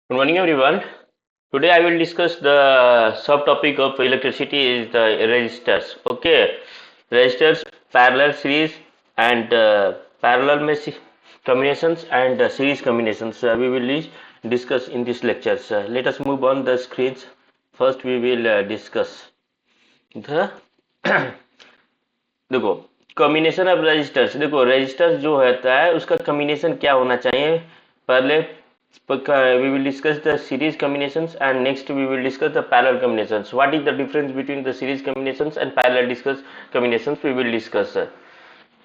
Good morning, everyone. Today I will discuss the subtopic of electricity is the resistors. Okay, resistors, parallel series, and parallel mesh combinations and series combinations. We will discuss in this lectures. Let us move on the screens. First, we will discuss the देखो combination of registers. देखो registers जो होता है उसका combination क्या होना चाहिए। पहले we will discuss the series combinations and next we will discuss the parallel combinations. What is the difference between the series combinations and parallel discuss combinations we will discuss.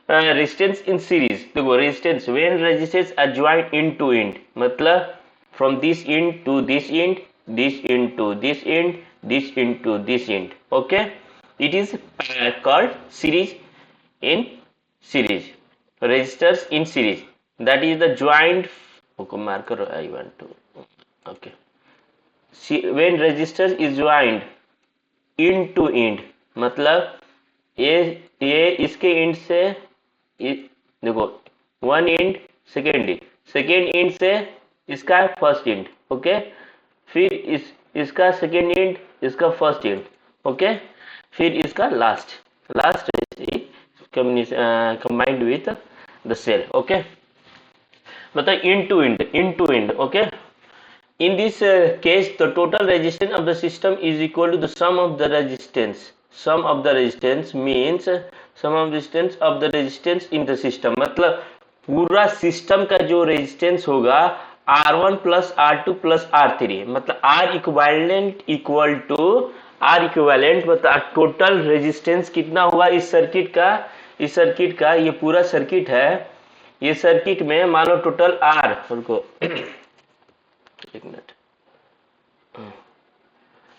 Resistance in series। देखो resistance when resistors are joined end to end मतलब from this end to this end, this end to this end, this end to this end. Okay, it is called series in series. Resistors in series, that is the joint okay marker I want to okay. See, when resistor is joined end to end मतलब ये इसके and से देखो one and second and से इसका first and. Okay, फिर इसका second and इसका फर्स्ट एंड। ओके, फिर इसका last combined with the cell. Okay, मतलब end to end. Okay, in this case the total resistance of the system is equal to the sum of the resistance. Sum of the resistance means sum of resistance of the resistance in the system। मतलब पूरा system का जो resistance होगा R1 plus R2 plus R3 मतलब R equivalent मतलब total resistance कितना हुआ इस सर्किट का ये पूरा सर्किट है। ये सर्किट में मान लो टोटल R को एक मिनट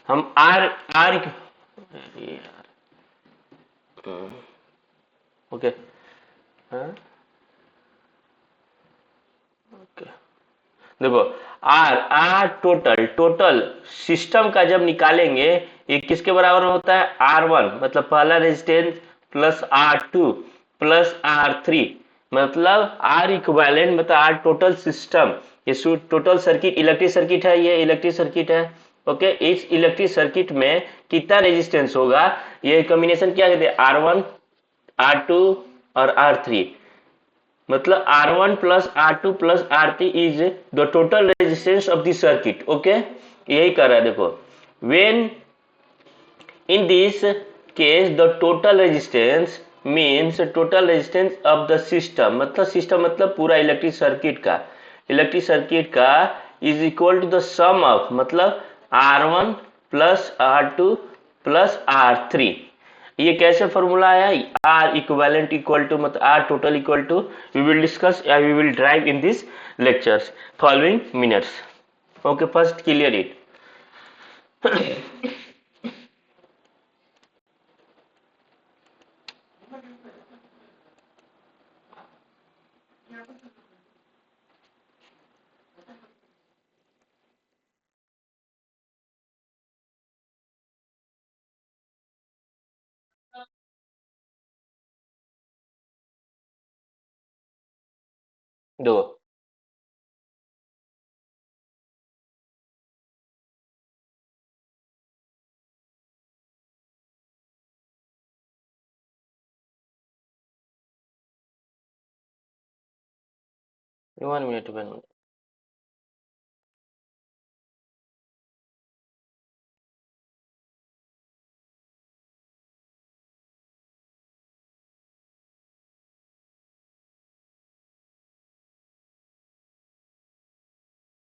हम आर आर ओके ओके देखो आर आर टोटल सिस्टम का जब निकालेंगे ये किसके बराबर होता है R1 मतलब पहला resistance plus R2 plus R3 मतलब R इक्विवेलेंट मतलब R टोटल सिस्टम। ये टोटल सर्किट इलेक्ट्रिक सर्किट है, ये इलेक्ट्रिक सर्किट है। ओके, इस इलेक्ट्रिक सर्किट में कितना रेजिस्टेंस होगा ये कॉम्बिनेशन क्या कहते हैं R1 R2 और R3 मतलब R1 plus R2 plus R3 is the total resistance of the circuit. Okay, यही कर रहा है देखो when in this case the total resistance means total resistance of the system मतलब पूरा इलेक्ट्रिक सर्किट का is equal to the sum of मतलब R1 plus R2 plus R3। ये कैसे फॉर्मूला आया R इक्विवेलेंट इक्वल टू मतलब R total equal to we will discuss we will drive in this lectures following minutes. Okay, first clear it. दो 1 minute 1 minute।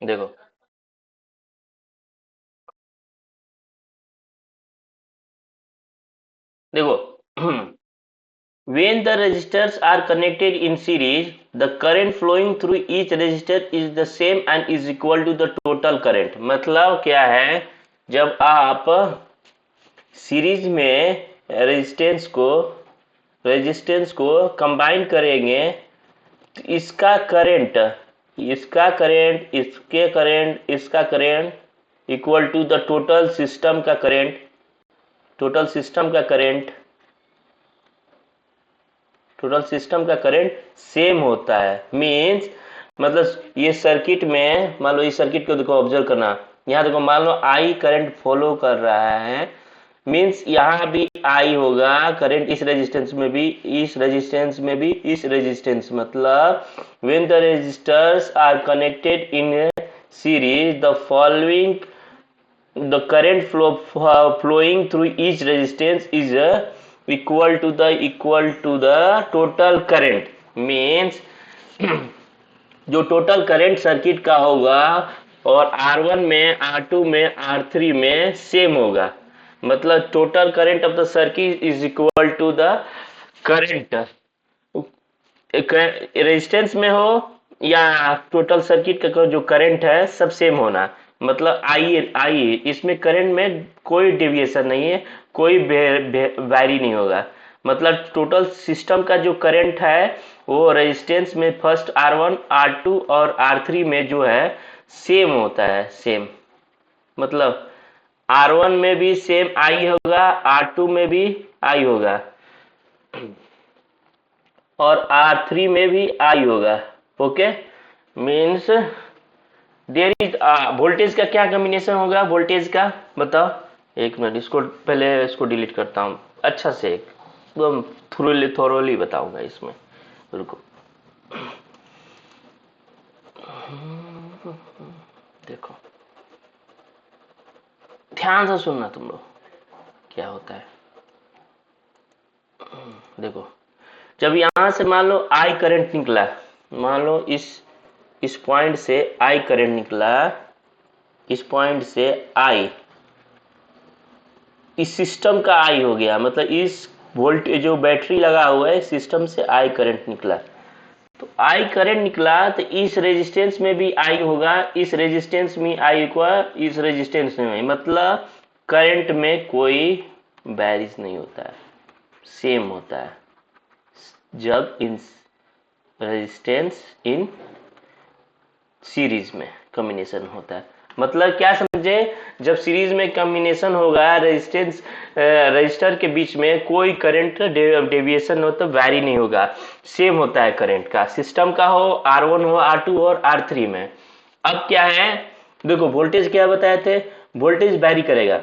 देखो when the resistors are connected in series, the current flowing through each resistor is the same and is equal to the total current। मतलब क्या है जब आप series में resistance को combine करेंगे तो इसका current equal to the total system का करंट सेम होता है। मीन्स मतलब ये सर्किट में मान लो, इस सर्किट को देखो, ऑब्जर्व करना, यहाँ देखो, मान लो आई करंट फॉलो कर रहा है, मीन्स यहाँ भी आई होगा करंट, इस रेजिस्टेंस में भी, इस रेजिस्टेंस में भी, इस रेजिस्टेंस, मतलब when the resistors are connected in series the following the current flowing through each resistance is equal to the total current, means जो टोटल करंट सर्किट का होगा और R1 में, R2 में, R3 में सेम होगा, मतलब total current of the circuit is equal to the current resistance में हो या टोटल सर्किट का जो करंट है सब सेम होना, मतलब आई इसमें करंट में कोई डेविएशन नहीं है, कोई वैरी नहीं होगा, मतलब टोटल सिस्टम का जो करंट है वो रेजिस्टेंस में फर्स्ट R1, R2 और R3 में जो है सेम होता है, सेम, मतलब R1 में भी सेम आई होगा, R2 में भी आई होगा और R3 में भी आई होगा। Okay, means there is voltage का क्या कॉम्बिनेशन होगा, वोल्टेज का बताओ, एक मिनट, इसको पहले इसको डिलीट करता हूँ, अच्छा से एकदम थोरोली बताऊंगा इसमें, रुको, देखो ध्यान से सुनना तुम लोग क्या होता है। देखो, जब यहां से मान लो आई करंट निकला, मान लो इस पॉइंट से आई करंट निकला, इस पॉइंट से आई, इस सिस्टम का आई हो गया, मतलब इस वोल्टेज जो बैटरी लगा हुआ है सिस्टम से आई करंट निकला, तो आई करंट निकला तो इस रेजिस्टेंस में भी आई होगा, इस रेजिस्टेंस में आई होगा, इस रेजिस्टेंस में, मतलब करंट में कोई बैरिज नहीं होता है, सेम होता है जब इन रेजिस्टेंस इन सीरीज में कॉम्बिनेशन होता है। मतलब क्या समझे, जब सीरीज में कॉम्बिनेशन होगा रजिस्टर के बीच में कोई करंट डेविएशन हो तो वैरी नहीं होगा, सेम होता है करंट का, सिस्टम का हो, R1 हो, R2 और R3 में। अब क्या है, देखो वोल्टेज क्या बताए थे, वोल्टेज वैरी करेगा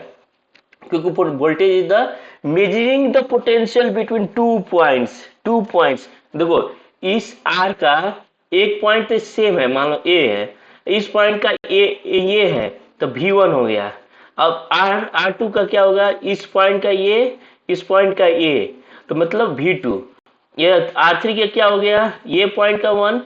क्योंकि voltage is the measuring the potential between two points. देखो इस R का एक पॉइंट तो सेम है, मान लो A है, इस पॉइंट का ये है तो V1 हो गया। अब R2 का क्या होगा, इस पॉइंट का ये, इस पॉइंट का ये, तो मतलब V2। ये R3 का क्या हो गया, ये पॉइंट का 1,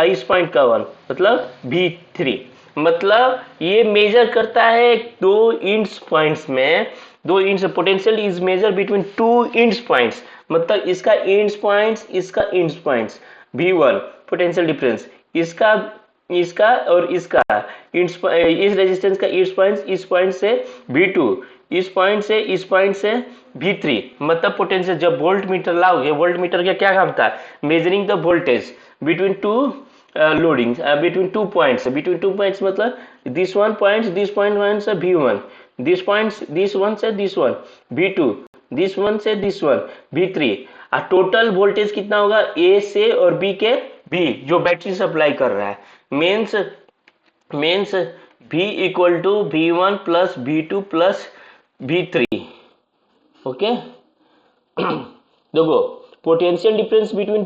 इस पॉइंट का 1, मतलब V3। मतलब ये मेजर करता है दो इंड्स पॉइंट्स में, दो ends, potential is measure between two ends points, मतलब इसका इंड्स पॉइंट्स, इसका ends points, V1 potential difference, इसका और इसका इस रेजिस्टेंस का इंड्स पॉइंट्स, इस पॉइंट से V2, इस पॉइंट से V3, मतलब पोटेंशियल। जब वोल्ट मीटर लाओगे, वोल्ट मीटर का क्या काम था, measuring the voltage between two loading, between two points, मतलब दिस पॉइंट से V1, दिस वन से this one V2, this one से दिस वन V3, और टोटल वोल्टेज कितना होगा A से और B के B जो बैटरी सप्लाई कर रहा है, means V equal to V1 plus V2 plus V3। Okay, देखो potential difference between,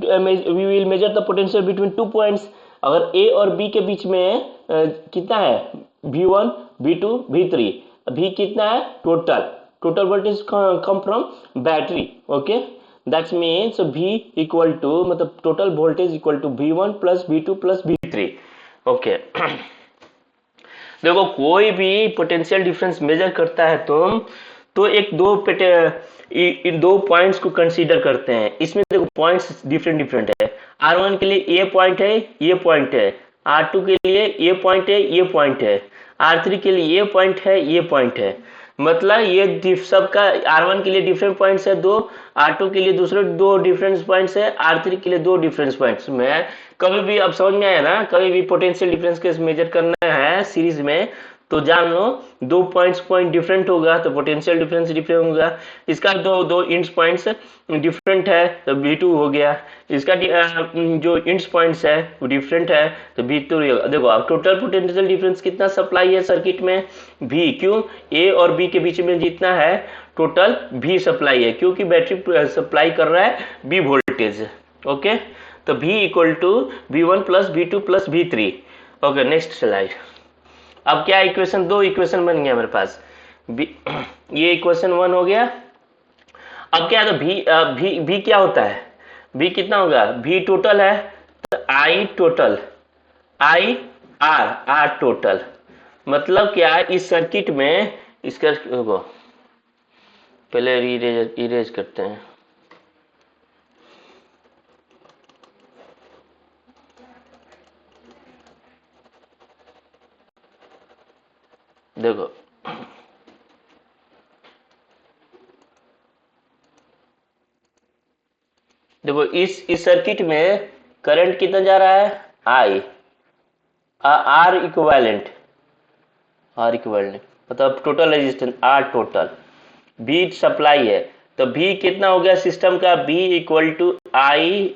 we will measure the potential between two points. अगर A और B के बीच में कितना है, V1, V2, V3, V कितना है, total voltage come from battery. Okay, that means V equal to, मतलब total voltage equal to V1 plus V2 plus V3। Okay, देखो कोई भी पोटेंशियल डिफरेंस मेजर करता है तुम तो एक दो पॉइंट्स को कंसीडर करते हैं। इसमें देखो पॉइंट्स डिफरेंट है, R1 के लिए ये पॉइंट है, ये पॉइंट है, R2 के लिए ये पॉइंट है, ये पॉइंट है, R3 के लिए ये पॉइंट है, ये पॉइंट है, मतलब ये सबका R1 के लिए डिफरेंट पॉइंट्स है दो, R2 के लिए दूसरे दो डिफरेंस पॉइंट्स है, R3 के लिए दो डिफरेंस पॉइंट्स में। कभी भी अब समझ में आया ना, कभी भी पोटेंशियल डिफरेंस के मेजर करना है सीरीज में तो जान लो दो पॉइंट डिफरेंट होगा तो पोटेंशियल डिफरेंस डिफरेंट होगा। इसका दो इंड्स पॉइंट्स डिफरेंट है तो V2 हो गया। इसका जो इंड्स पॉइंट्स है वो डिफरेंट है तो V2 होगा। देखो अब टोटल पोटेंशियल डिफरेंस कितना सप्लाई है सर्किट में V। क्यों? A और B के बीच में जितना है टोटल V सप्लाई है, क्योंकि बैटरी सप्लाई कर रहा है B वोल्टेज। ओके, तो V equal to V1 plus V2 plus V3। Okay, next slide. अब क्या इक्वेशन, दो इक्वेशन बन गया मेरे पास। ये इक्वेशन 1 हो गया। अब क्या है तो भी क्या होता है, भी कितना होगा, भी टोटल है तो I total, I R total. मतलब क्या है इस सर्किट में, इसका पहले इरेज करते हैं। देखो इस सर्किट में करंट कितना जा रहा है, आई, आर इक्विवेलेंट मतलब total resistance R total, B supply है तो बी कितना हो गया सिस्टम का, B equal to I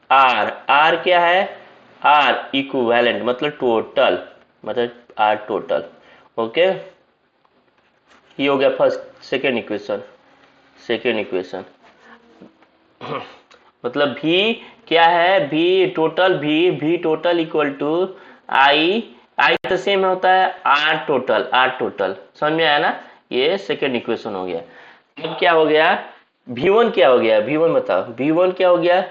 R क्या है, आर इक्विवेलेंट मतलब टोटल, मतलब आर टोटल। ओके, ये हो गया फर्स्ट। सेकेंड इक्वेशन मतलब भी क्या है, भी टोटल इक्वल टू आई तो सेम होता है आर टोटल। समझ में आया ना, ये सेकेंड इक्वेशन हो गया। अब क्या हो गया, V1 क्या हो गया, V1 बताओ, V1 क्या हो गया,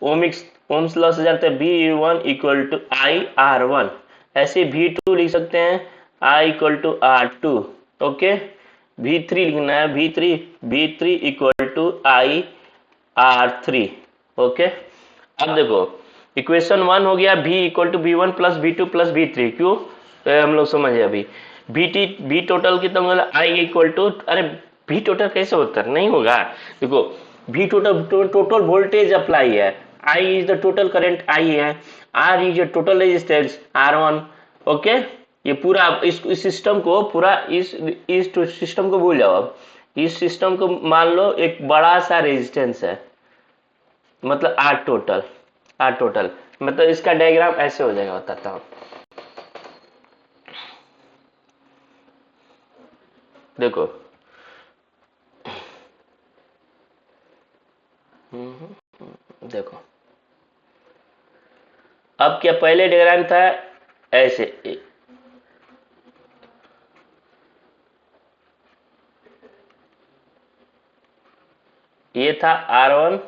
ओम्स लॉ से जानते हैं V1 equal to I R1। ऐसे V2 लिख सकते हैं I equal to R2। Okay, V3 लिखना है, V3 equal to I R3। Okay, अब देखो इक्वेशन 1 हो गया V equal to V1 plus V2 plus V3। क्यों, तो हम लोग समझे अभी बी टोटल कितना होगा, आई इक्वल टू, अरे बी टोटल कैसे होता है, नहीं होगा। देखो बी टोटल वोल्टेज अप्लाई है, I is the total current I है, R is total resistance R1। Okay, ये पूरा इस सिस्टम को पूरा इस सिस्टम को भूल जाओ। अब इस सिस्टम को मान लो एक बड़ा सा रेजिस्टेंस है, मतलब आर टोटल मतलब इसका डायग्राम ऐसे हो जाएगा, बताता हूं। देखो देखो अब क्या, पहले डायग्राम था ऐसे, ये था R1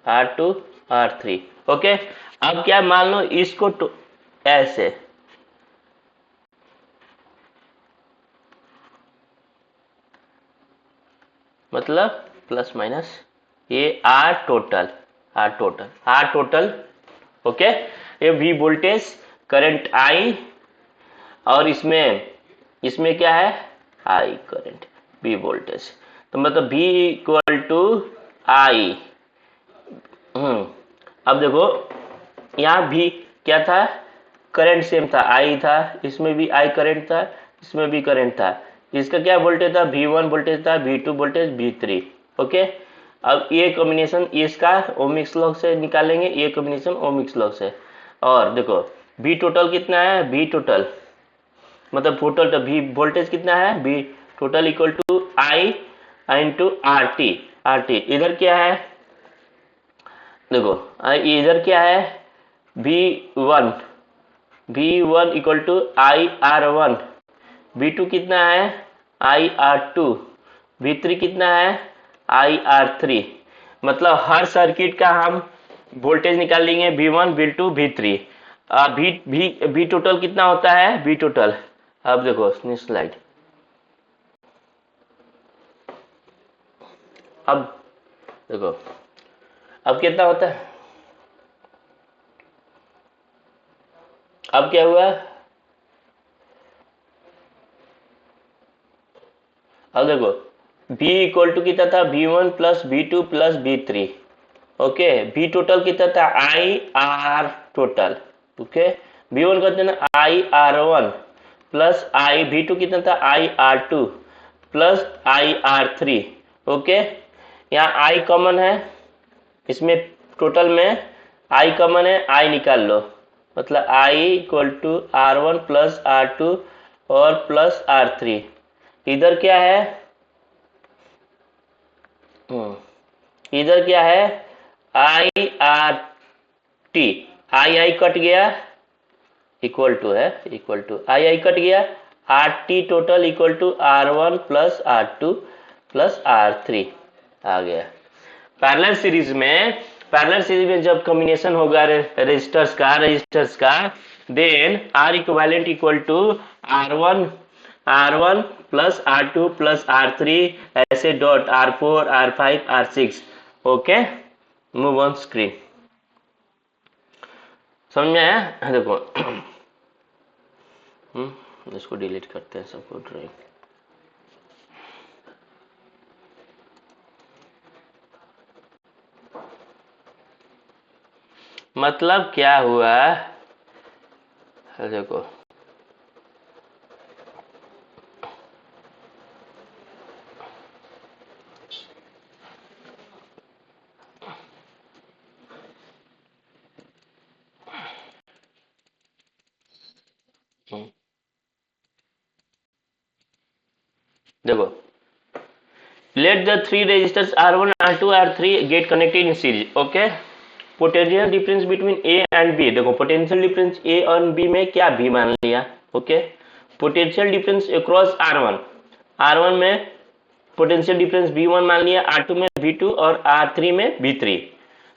R2 R3। ओके, अब क्या मान लो इसको ऐसे, मतलब प्लस माइनस, ये R टोटल। ओके, ये V वोल्टेज करंट I, और इसमें क्या है I करंट V वोल्टेज, तो मतलब V इक्वल टू I। अब देखो यहाँ भी क्या था, करंट सेम था, I था, इसमें भी I करंट था, इसमें भी करंट था। इसका क्या वोल्टेज था, V1 वोल्टेज था, V2 वोल्टेज, V3। ओके, अब ये कॉम्बिनेशन इसका ओमिक्स लॉ से निकालेंगे, ये कॉम्बिनेशन ओमिक्स लॉ से। और देखो V टोटल कितना है, V टोटल मतलब टोटल तो V वोल्टेज कितना है, V total equal to I into RT। इधर क्या है, देखो इधर क्या है, V1 equal to I R1, V2 कितना है आई R2, V3 कितना है आई R3। मतलब हर सर्किट का हम वोल्टेज निकाल लेंगे, V1 V2 V3। V total कितना होता है, V टोटल, अब देखो नेक्स्ट स्लाइड। अब देखो अब कितना होता है, अब क्या हुआ, अब देखो B इक्वल टू कितना था, V1 plus V2 plus V3। Okay, V total कितना था, आई आर टोटल। ओके, V1 कहते हैं ना आई R1 प्लस आई V2 कितना था IR2 प्लस IR3। ओके, यहाँ I कॉमन है, इसमें टोटल में I कॉमन है, I निकाल लो, मतलब I equal to R1 plus R2 और प्लस R3। इधर क्या है, इधर क्या है IRT, I कट गया, इक्वल टू है, इक्वल टू I कट गया, RT total equal to R1 plus R2 plus R3 आ गया। पैरेलल सीरीज में जब कॉम्बिनेशन होगा रजिस्टर्स का then R equivalent equal to R1 plus R2 plus R3 ऐसे dot R4 R5 R6। Okay, move on screen. समझ में आया? देखो इसको डिलीट करते हैं सबको ड्राइंग। मतलब क्या हुआ, देखो देखो let the three resistors R1 R2 R3 get connected in series। Okay, potential difference between A and B। देखो पोटेंशियल डिफरेंस A और B में क्या B मान लिया। Okay, potential difference across R1 में पोटेंशियल डिफरेंस V1 मान लिया, R2 में V2 और R3 में V3।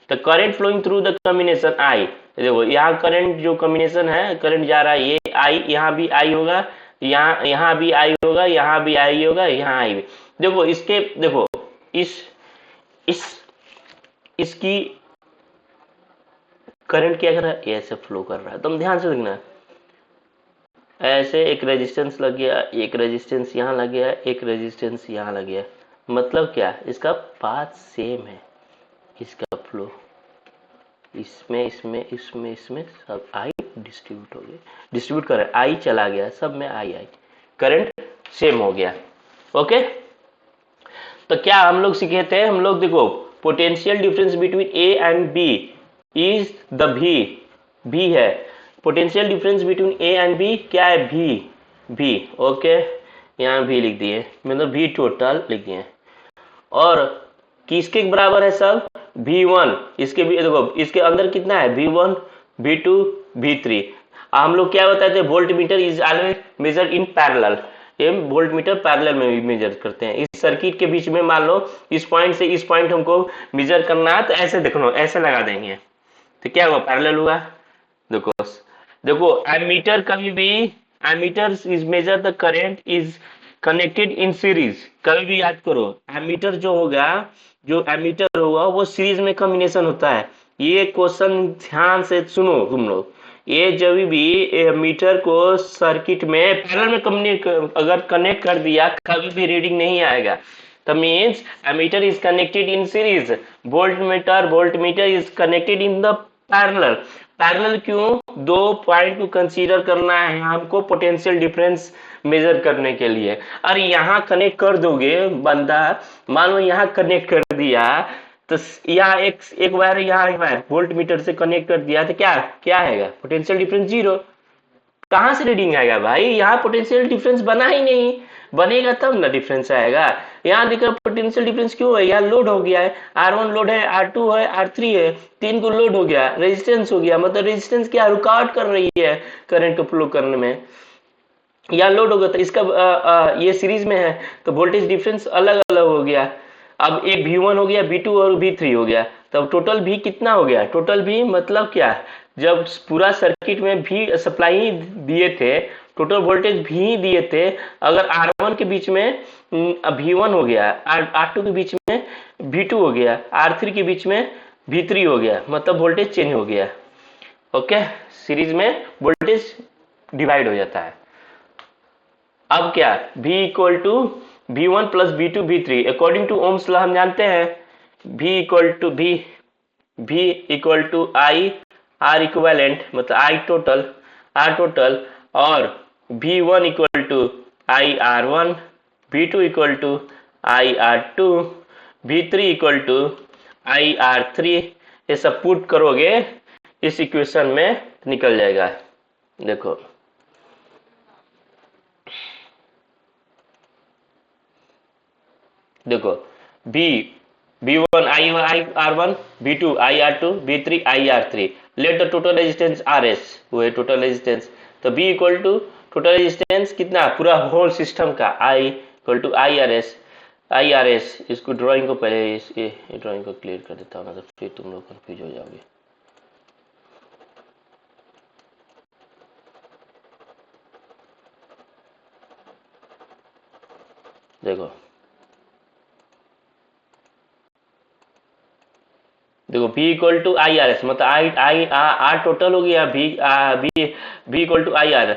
तो current flowing through the combination I, देखो यहाँ करंट जो कॉम्बिनेशन है, करंट जा रहा है ये I, यहाँ भी I होगा, यहाँ भी I होगा, यहाँ भी I होगा, यहाँ I भी। देखो इसके, देखो इसकी करंट क्या कर रहा है, ऐसे फ्लो कर रहा है। तुम ध्यान से देखना, ऐसे एक रेजिस्टेंस लग गया, एक रेजिस्टेंस यहाँ लग गया, एक रेजिस्टेंस यहाँ लग गया। मतलब क्या, इसका पाथ सेम है, इसका फ्लो इसमें सब आई डिस्ट्रीब्यूट हो गया, डिस्ट्रीब्यूट कर आई चला गया, सब में आई करंट सेम हो गया। ओके, तो क्या हम लोग सीखे थे, हम लोग देखो potential difference between A and B is the भी है। Potential difference between A and B क्या है, भी। ओके, यहाँ भी लिख दिए, मतलब भी टोटल लिख दिए। और किसके बराबर है सब, V1। इसके भी देखो, इसके अंदर कितना है, V1 V2 V3। हम लोग क्या बताते हैं, volt meter is always measure in parallel. ये वोल्ट मीटर पैरेलल में भी मेजर करते हैं। इस सर्किट के बीच में मान लो इस पॉइंट से इस पॉइंट हमको मेजर करना है, तो ऐसे देखो, ऐसे लगा देंगे, तो क्या हुआ, पैरेलल हुआ। देखो एमीटर कभी भी, ammeter is measure the current is connected in series. कभी भी याद करो, एमीटर जो होगा, जो एमीटर होगा वो सीरीज में कॉम्बिनेशन होता है। ये क्वेश्चन ध्यान से सुनो तुम लोग, ये जब भी एमीटर को सर्किट में पैरेलल में अगर कनेक्ट कर दिया, कभी भी रीडिंग नहीं आएगा। तो means ammeter is connected in series, volt meter is connected in the parallel. Parallel क्यों, दो पॉइंट को कंसीडर करना है हमको पोटेंशियल डिफरेंस मेजर करने के लिए। और यहाँ कनेक्ट कर दोगे बंदा, मान लो यहाँ कनेक्ट कर दिया, तो यहाँ एक वायर, यहाँ एक वायर वोल्ट मीटर से कनेक्ट कर दिया, तो क्या आएगा, पोटेंशियल डिफरेंस 0। कहाँ से रीडिंग आएगा भाई, यहाँ पोटेंशियल डिफरेंस बना ही नहीं, बनेगा तब ना डिफरेंस आएगा। यहाँ देखो पोटेंशियल डिफरेंस क्यों है, यहाँ लोड हो गया है, R1 लोड है, R2 है, R3 है, तीन को लोड हो गया, रेजिस्टेंस हो गया, मतलब रेजिस्टेंस क्या रुकावट कर रही है करंट को फ्लो करने में, यहाँ लोड होगा। तो इसका ये सीरीज में है, तो वोल्टेज डिफरेंस अलग अलग हो गया। अब एक V1 हो गया, V2 और V3 हो गया, तब टोटल भी कितना हो गया, टोटल भी मतलब क्या, जब पूरा सर्किट में भी सप्लाई दिए थे, टोटल वोल्टेज भी दिए थे, अगर R1 के बीच में V1 हो गया, R2 के बीच में V2 हो गया, R3 के बीच में V3 हो गया, मतलब वोल्टेज चेंज हो गया। ओके, सीरीज में वोल्टेज डिवाइड हो जाता है। अब क्या, V equal to V1 plus V2 V3 according to Ohm's law हम जानते हैं, V equal to I R equivalent, मतलब R टोटल और V1 equal to I R one, V2 equal to I R two, V3 equal to I R three. ये सब put करोगे इस equation में निकल जाएगा। देखो देखो B V1 I R one, V2 I R two, V3 I R three. Let the total resistance R S, वो है टोटल रेजिस्टेंस। तो B equal to total resistance कितना, पूरा होल सिस्टम का I equal to I R S. इसको drawing को पहले ये ड्राइंग को क्लियर कर देता हूँ ना, तो फिर तुम लोग कंफ्यूज हो जाओगे। देखो देखो B equal to I R S, मतलब आई आर टोटल हो गया, B equal to I R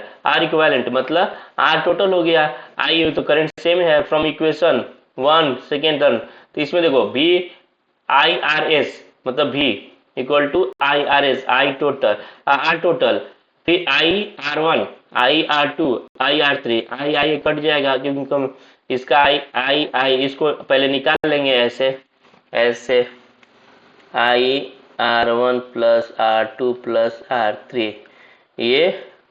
equivalent, मतलब आर टोटल हो गया। आई तो करंट सेम है फ्रॉम इक्वेशन 1 सेकेंड टर्म। तो इसमें देखो बी आई आर एस मतलब V equal to I R S, I total R total, फिर I R one, I R two, I R three. I cut जाएगा क्योंकि इसका आई इसको पहले निकाल लेंगे ऐसे ऐसे, I R one plus R two plus R three. ये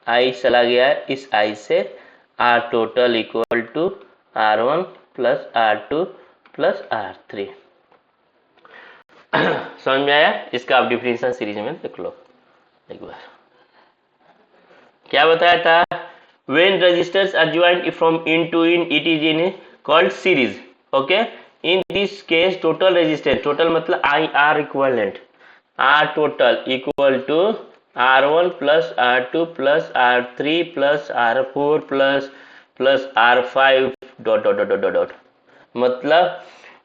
आई चला गया इस आई से, R total equal to R one plus R two plus R three. समझ में आया? इसका आप डिफरेंशियल सीरीज में देख लो एक बार। क्या बताया था? When resistors are joined from in to in, it is in called series. Okay. In this case, total resistance, total मतलब IR equivalent, R total equal to R1 plus R2 plus R3 plus R4 plus R5 dot. मतलब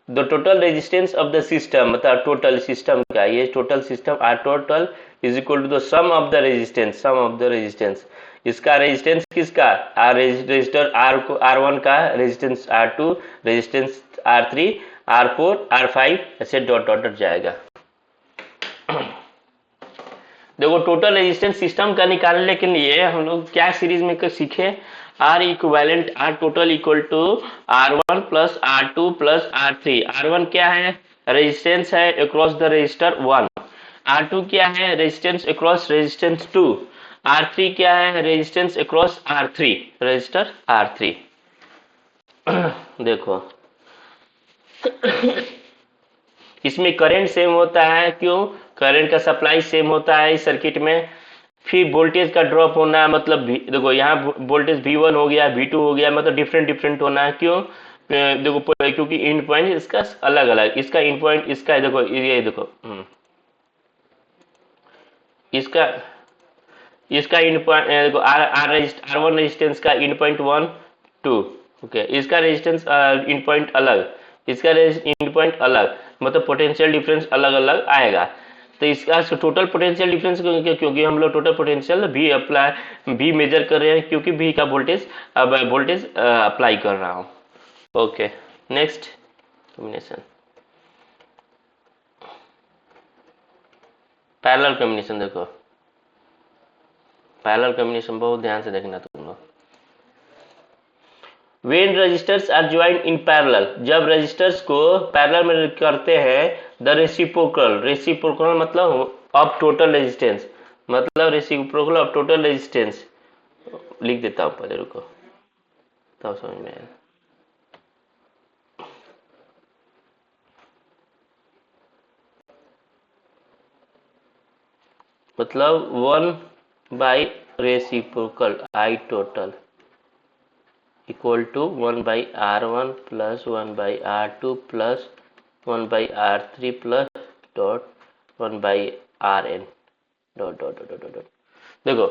the total resistance of the system, मतलब total system का, ये total system R total is equal to the sum of the resistance. इसका resistance किसका, R resistor R को, R1 का resistance R2, resistance R3, R4, R5 ऐसे dot जाएगा। देखो टोटल रेजिस्टेंस सिस्टम का निकालने के लिए हम लोग क्या सीरीज में सीखे, R equivalent R total equal to R1 plus R2 plus R3। R1 क्या है, रेजिस्टेंस है अक्रॉस द रेजिस्टर 1। R2 क्या है, रेजिस्टेंस अक्रॉस रेजिस्टेंस 2। R3 क्या है, resistance across R3, register R3। देखो इसमें करंट सेम होता है, क्यों, करंट का सप्लाई सेम होता है इस सर्किट में। फिर वोल्टेज का ड्रॉप होना है, मतलब देखो यहाँ वोल्टेज V1 हो गया, V2 हो गया, मतलब डिफरेंट होना है। क्यों, देखो क्योंकि इन पॉइंट इसका अलग अलग, इसका इन पॉइंट इसका देखो, ये देखो इसका इन पॉइंट देखो, R1 रेजिस्टेंस का इन पॉइंट 1 2, ओके, इसका रेजिस्टेंस इन पॉइंट अलग, इसका इन पॉइंट अलग, मतलब पोटेंशियल डिफरेंस अलग अलग आएगा। तो इसका टोटल पोटेंशियल डिफरेंस, क्योंकि हम लोग टोटल पोटेंशियल भी मेजर कर रहे हैं, क्योंकि भी का वोल्टेज अप्लाई कर रहा हूँ। Okay, next combination, parallel combination. देखो पैरेलल कॉम्बिनेशन बहुत ध्यान से देखना तुम लोग। When resistors are joined in parallel, जब रेजिस्टर्स को पैरेलल में करते हैं, द रेसिप्रोकल मतलब ऑफ टोटल रेजिस्टेंस, मतलब रेसिप्रोकल ऑफ टोटल रेजिस्टेंस। लिख देता हूँ पहले, रुको तब समझ में आएगा। मतलब 1 by reciprocal I total equal to 1 by R1 plus 1 by R2 plus 1 by R3 plus dot 1 by Rn dot. देखो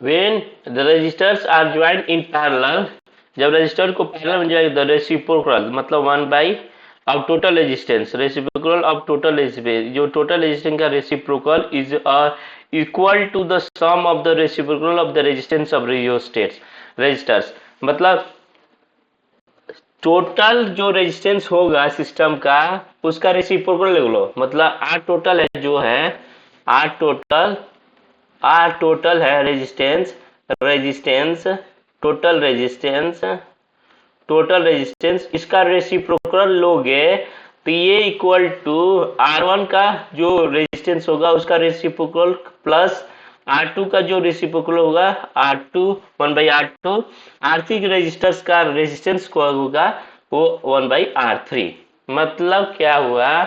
when the resistors are joined in parallel, जब रेजिस्टर को पैरेलल में जाएगा, द रेसिप्रोकल मतलब 1 by of total resistance, reciprocal of total resistance, जो total resistance का reciprocal is equal to the sum of the reciprocal of the resistance of resistors. मतलब total जो resistance होगा सिस्टम का, उसका रेसिप्रोकल ले लो, मतलब आर टोटल है जो है, आर टोटल है resistance, resistance, total resistance, total resistance, इसका रेसिप्रोकल लोगे तो ये इक्वल टू R1 का जो रेजिस्टेंस होगा उसका रेसिप्रोकल प्लस R2 का जो रेसिप्रोकल होगा R2 1/R2, R3 के रेजिस्टर्स का रेजिस्टेंस को होगा वो 1/R3। मतलब क्या हुआ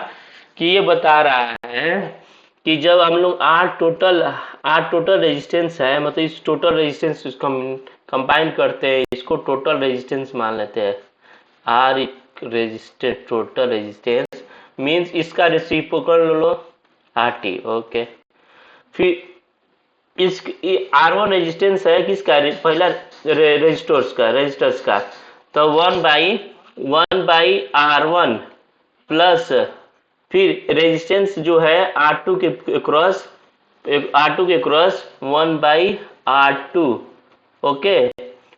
कि ये बता रहा है कि जब हम लोग आर टोटल रेजिस्टेंस है, मतलब इस टोटल रेजिस्टेंस इसको कंबाइन करते हैं, इसको टोटल रेजिस्टेंस मान लेते हैं। R resistance, total resistance means इसका रेसिप्रोकल लो आर टी। ओके, फिर इस R1 रेजिस्टेंस है किसका, पहला रेजिस्टर्स का, तो 1/R1 प्लस फिर रेजिस्टेंस जो है R2 के क्रॉस 1/R2। ओके,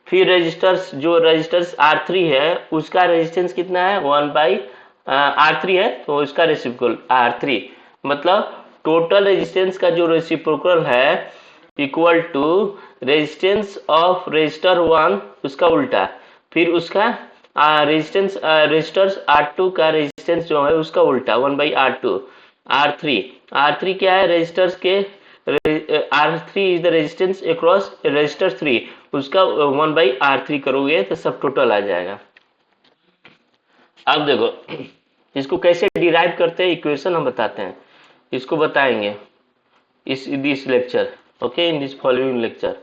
फिर रेजिस्टर्स R3 है उसका रेजिस्टेंस कितना है 1/R3 है, तो उसका रेसिप्रोकल R3। मतलब टोटल रेजिस्टेंस का जो रेसिप्रोकल है equal to resistance of resistor 1 उसका उल्टा, फिर उसका रेजिस्टर्स R2 का रेजिस्टेंस जो है उसका उल्टा 1/R2। R3 क्या है, रेजिस्टर्स के R3 is the resistance across resistor 3, उसका 1/R3 करोगे तो सब टोटल आ जाएगा। अब देखो इसको कैसे डिराइव करते हैं, इक्वेशन हम बताते हैं, इसको बताएंगे इस this lecture. Okay, in this following lecture.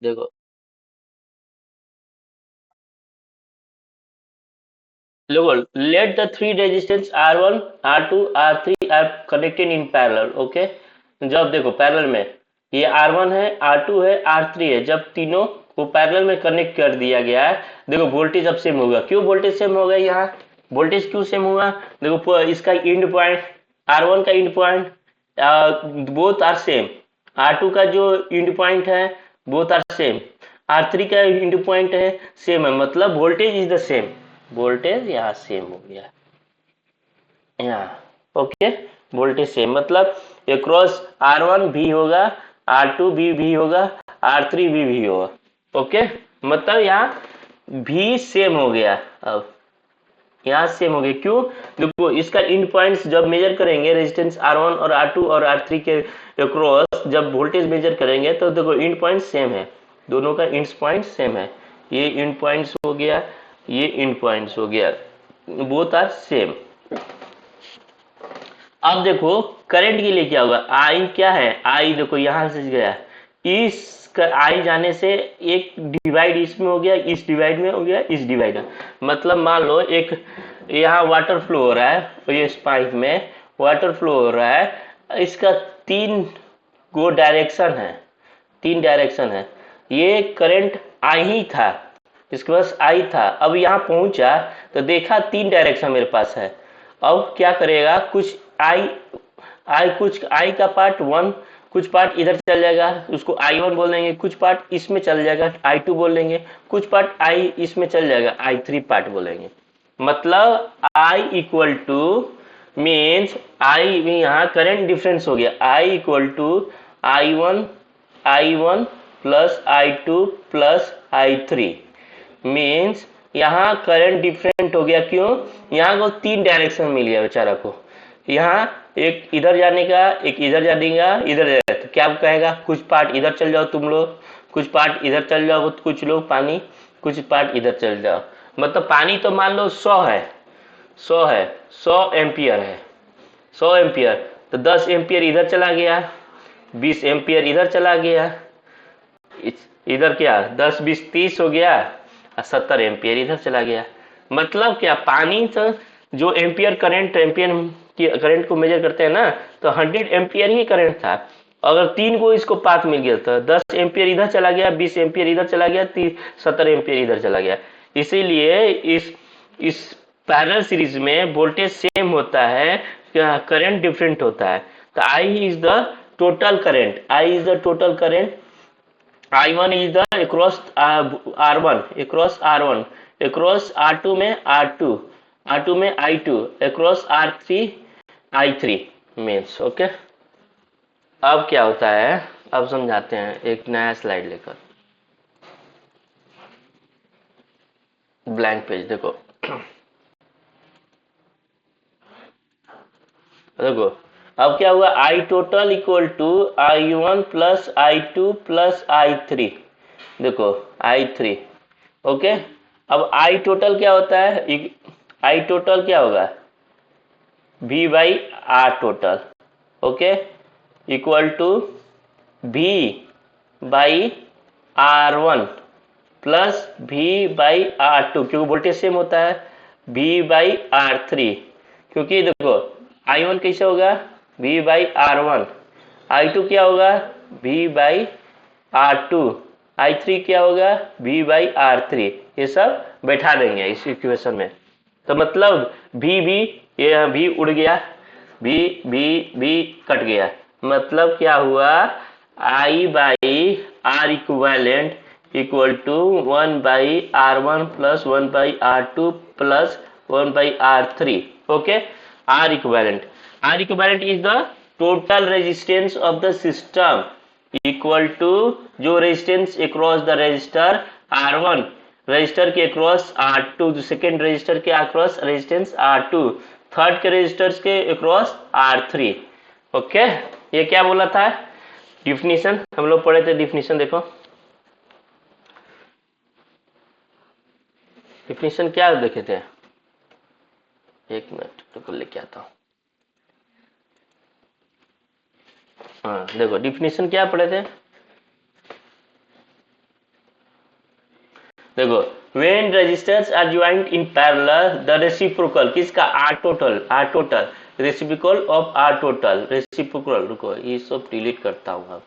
देखो let the three resistance R1, R2, R3 are connected in parallel। Okay, जब देखो पैरेलल में ये R1 है, R2 है, R3 है, जब तीनों को पैरेलल में कनेक्ट कर दिया गया है, देखो वोल्टेज अब सेम होगा। क्यों वोल्टेज सेम होगा, यहाँ वोल्टेज क्यों सेम हुआ, देखो इसका इंड पॉइंट, R1 का end point both are same, R2 का जो इंड पॉइंट है बोथ आर सेम, R3 का इंड पॉइंट है सेम है, मतलब voltage is the same, voltage यहाँ सेम हो गया यहाँ। ओके, वोल्टेज सेम मतलब अक्रॉस R1 भी होगा, R2 भी होगा, R3 भी होगा। ओके, मतलब यहाँ भी सेम हो गया, अब यहाँ सेम हो गया। क्यों, देखो इसका इंड पॉइंट्स जब मेजर करेंगे रेजिस्टेंस R1 और R2 और R3 के अक्रॉस जब वोल्टेज मेजर करेंगे तो देखो इंड पॉइंट सेम है, दोनों का इंड पॉइंट सेम है, ये इंड पॉइंट्स हो गया, ये इंड पॉइंट्स हो गया, बोथ आर सेम। अब देखो करंट के लिए क्या होगा, आई क्या है, आई देखो यहां से गया, इस आई जाने से एक डिवाइड इसमें हो गया, इस डिवाइड में हो गया, इस डिवाइड में, मतलब मान लो एक यहाँ वाटर फ्लो हो रहा है, तो ये इस पाइप में वाटर फ्लो हो रहा है, इसका 3 गो डायरेक्शन है, 3 डायरेक्शन है, ये करंट आई ही था, इसके पास आई था, अब यहाँ पहुंचा तो देखा 3 डायरेक्शन मेरे पास है, अब क्या करेगा, कुछ कुछ आई का पार्ट 1, कुछ पार्ट इधर चल जाएगा, उसको I1 बोल देंगे, कुछ पार्ट इसमें चल जाएगा I2 बोल देंगे, कुछ पार्ट I इसमें चल जाएगा I3 पार्ट बोलेंगे। मतलब I equal to means I में यहाँ करंट डिफरेंस हो गया, I equal to I1 plus I2 plus I3 means यहाँ करंट डिफरेंट हो गया। क्यों, यहाँ को 3 डायरेक्शन मिल गया बेचारा को, यहाँ एक इधर जाने का, एक इधर जाने का, इधर तो क्या कहेगा, कुछ पार्ट इधर चल जाओ तुम लोग, कुछ पार्ट इधर चल जाओ कुछ लोग पानी, कुछ पार्ट इधर चल जाओ, मतलब पानी तो मान लो 100 है, 100 एम्पियर है, 100 एम्पियर, तो 10 एम्पियर इधर चला गया, 20 एम्पियर इधर चला गया, इधर क्या 10 20 30 हो गया, 70 एम्पियर इधर चला गया। मतलब क्या, पानी तो जो एम्पियर करंट को मेजर करते हैं ना, तो 100 एम्पियर ही करंट था, अगर 3 को इसको पाथ मिल गया तो 10 एम्पियर इधर चला गया, 20 एम्पियर इधर चला गया, 70 एम्पियर इधर चला गया, इसीलिए इस पैरेलल सीरीज में वोल्टेज सेम होता है, करंट डिफरेंट होता है। तो I is the total current, I is the total current, I1 is the across R1 across R1 across R2 में R2 R2 में I2 across R3 I3 means okay. अब क्या होता है, अब समझाते हैं एक नया स्लाइड लेकर। ब्लैंक पेज देखो देखो अब क्या हुआ, I total equal to I1 plus I2 plus I3। देखो I3 ओके। अब आई टोटल क्या होता है, आई टोटल क्या होगा, V by R total okay equal to V by R1 plus V by R2, क्योंकि वोल्टेज सेम होता है, V बाई R3, क्योंकि देखो I1 कैसे होगा, V बाई R1, I2 क्या होगा, V बाई R2, I3 क्या होगा, V बाई R3। ये सब बैठा देंगे इस इक्वेशन में। तो मतलब भी ये भी उड़ गया, भी कट गया, मतलब क्या हुआ, I by R equivalent equal to 1 by R1 plus 1 by R2 plus 1 by R3 okay. R equivalent is the total resistance of the system equal to जो resistance across the resistor R1, resistor के across R2, जो second resistor के across resistance R2, third के resistors के across R3 okay. ये क्या बोला था, डिफिनीशन हम लोग पढ़े थे, डिफिनीशन देखो, डिफिनीशन क्या देखे थे, एक मिनट तो लेके आता हूँ। हाँ देखो डिफिनीशन क्या पढ़े थे, देखो when resistors are joined in parallel the reciprocal किसका, R total reciprocal of R total reciprocal, रुको ये सब डिलीट करता हूँ अब।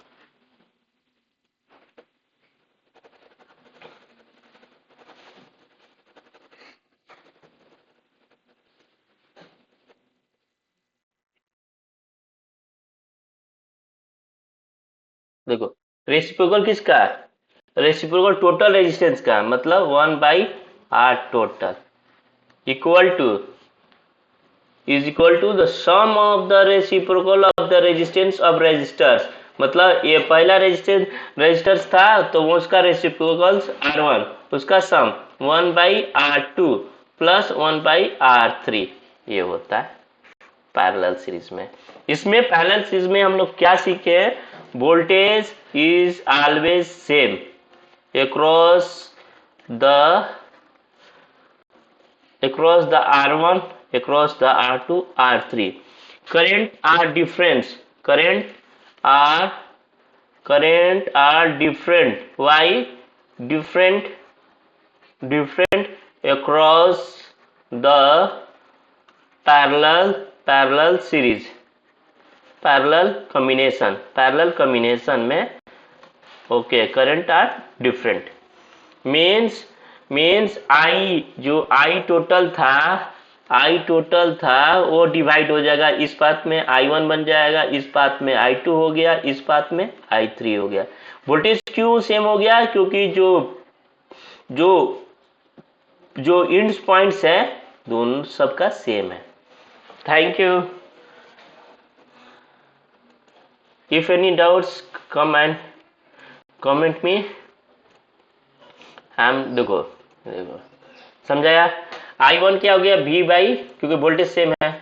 देखो रेसिप्रोकल किसका, रेसिप्रोकल टोटल रेजिस्टेंस का, मतलब 1 by R total equal to is equal to the sum of the reciprocal of the resistance of resistors, मतलब ये पहला रेजिस्टर्स था तो वो उसका रेसिप्रोकल R1, उसका सम 1 by R2 plus 1 by R3, ये होता है पैरेलल सीरीज में। इसमें पैरेलल सीरीज में हम लोग क्या सीखे, voltage is always same across the R1 across the R2 R3, current are different, current are different, why different across the parallel series, parallel combination में okay current are different, means I जो I total था वो divide हो जाएगा, इस path में I1 बन जाएगा, इस पाथ में I2 हो गया, इस पाथ में I3 हो गया। वोल्टेज क्यों सेम हो गया, क्योंकि जो इंड्स पॉइंट्स है दोनों सबका सेम है। Thank you. If any doubts come and comment me। हम देखो समझाया, I1 क्या हो गया, V बाई, क्योंकि वोल्टेज सेम है,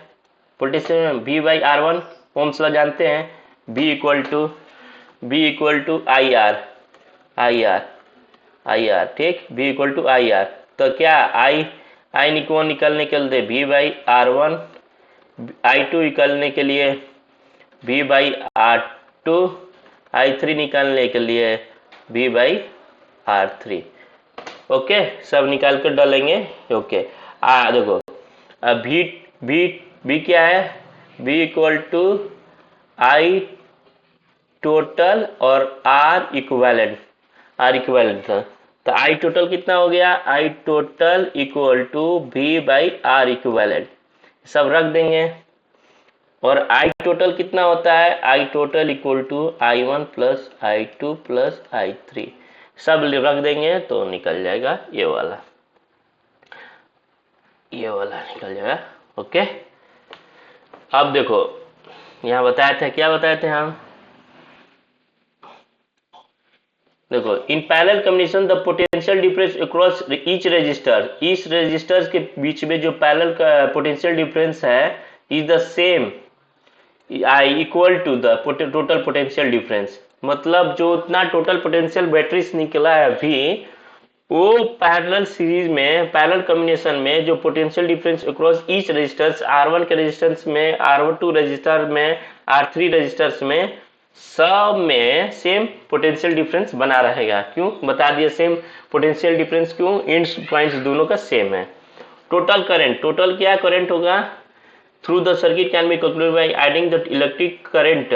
V by R1, Ohm's law जानते हैं, V equal to I R ठीक, V equal to I R. तो क्या I निकलने के लिए V बाई R1, I2 निकलने के लिए V बाई R2, I3 निकालने के लिए V बाई R3 ओके। सब निकाल कर डालेंगे ओके। देखो V क्या है, V equal to I total और R इक्विवेलेंट था, तो आई टोटल कितना हो गया, I total equal to V by R equivalent, सब रख देंगे। और आई टोटल कितना होता है, I total equal to I one plus I two plus I three, सब रख देंगे तो निकल जाएगा ये वाला निकल जाएगा। ओके, अब देखो यहाँ बताए थे, क्या बताए थे हम, देखो in parallel combination the potential difference across each resistors के बीच में जो पैरेलल का पोटेंशियल डिफरेंस है is the same I equal to the total potential difference. मतलब जो उतना टोटल पोटेंशियल बैटरी से निकला है अभी, वो पैरेलल सीरीज में पैरेलल कॉम्बिनेशन में जो potential difference across each resistors, R1 के रेजिस्टेंस में, R2 रजिस्टर में, R3 रजिस्टर्स में, सब में सेम पोटेंशियल डिफरेंस बना रहेगा। क्यों बता दिया सेम पोटेंशियल डिफरेंस, क्यों, एंड पॉइंट्स दोनों का सेम है। टोटल करंट, टोटल क्या करंट होगा through the circuit can be calculated by adding the electric current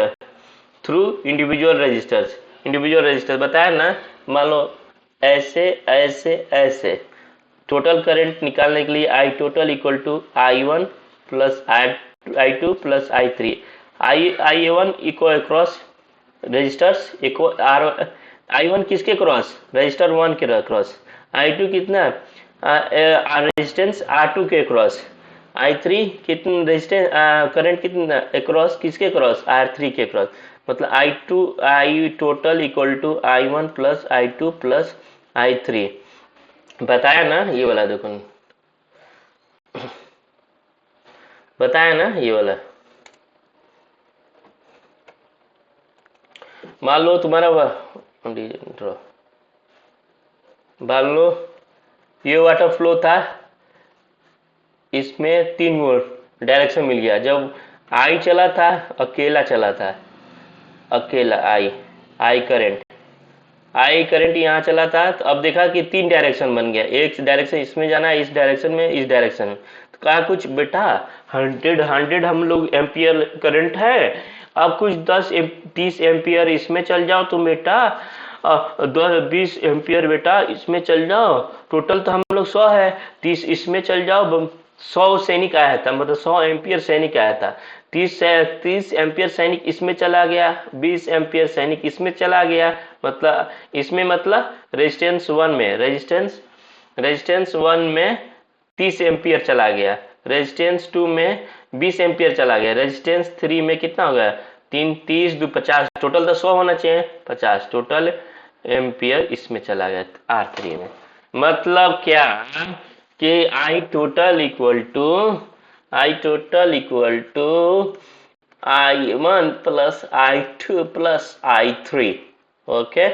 through individual resistors बताया ना। मान लो ऐसे ऐसे ऐसे, टोटल करंट निकालने के लिए I total equal to I one plus I two plus I three, I one equal cross resistors I one किसके क्रॉस, रजिस्टर वन के क्रॉस, आई टू कितना रेजिस्टेंस R2 के क्रॉस, आई थ्री कितना resistance current कितना cross किसके cross, R3 के cross. मतलब I total equal to I one plus I two plus I three, बताया ना ये वाला, देखो बताया ना ये वाला। मान लो तुम्हारा मान लो ये वाटर फ्लो था, इसमें 3 वोल्ट डायरेक्शन मिल गया। जब आई चला था, अकेला चला था, अकेला आई करंट यहाँ चला था, तो अब देखा कि 3 डायरेक्शन बन गया, एक डायरेक्शन इसमें जाना है, इस डायरेक्शन में, इस डायरेक्शन में। तो कहा कुछ बेटा 100 हम लोग एम्पियर करंट है, अब कुछ 10-30 एम्पियर इसमें चल जाओ तुम बेटा, 20 एम्पियर बेटा इसमें चल जाओ, टोटल तो हम लोग 100 है, 30 इसमें चल जाओ, 100 सैनिक आया था, मतलब 100 एम्पियर सैनिक आया था, 30 एम्पियर सैनिक इसमें चला गया, 20 एम्पियर सैनिक इसमें चला गया, मतलब इसमें मतलब रेजिस्टेंस 1 में 30 एम्पियर चला गया, रेजिस्टेंस 2 में 20 एम्पियर चला गया, रेजिस्टेंस 3 में कितना हो गया 30 2 50, टोटल तो 100 होना चाहिए, 50 टोटल एम्पियर इसमें चला गया R3 में। मतलब क्या कि I total equal to I one plus I two plus I three. Okay,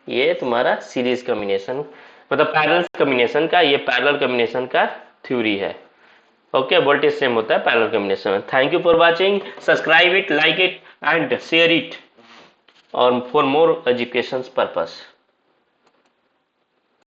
ये तुम्हारा सीरीज कॉम्बिनेशन, मतलब पैरेलल कॉम्बिनेशन का, ये पैरेलल कॉम्बिनेशन का थ्योरी है। ओके, वोल्टेज सेम होता है पैरेलल कॉम्बिनेशन में। Thank you for watching, subscribe it, like it and share it और फॉर मोर एजुकेशन पर्पस।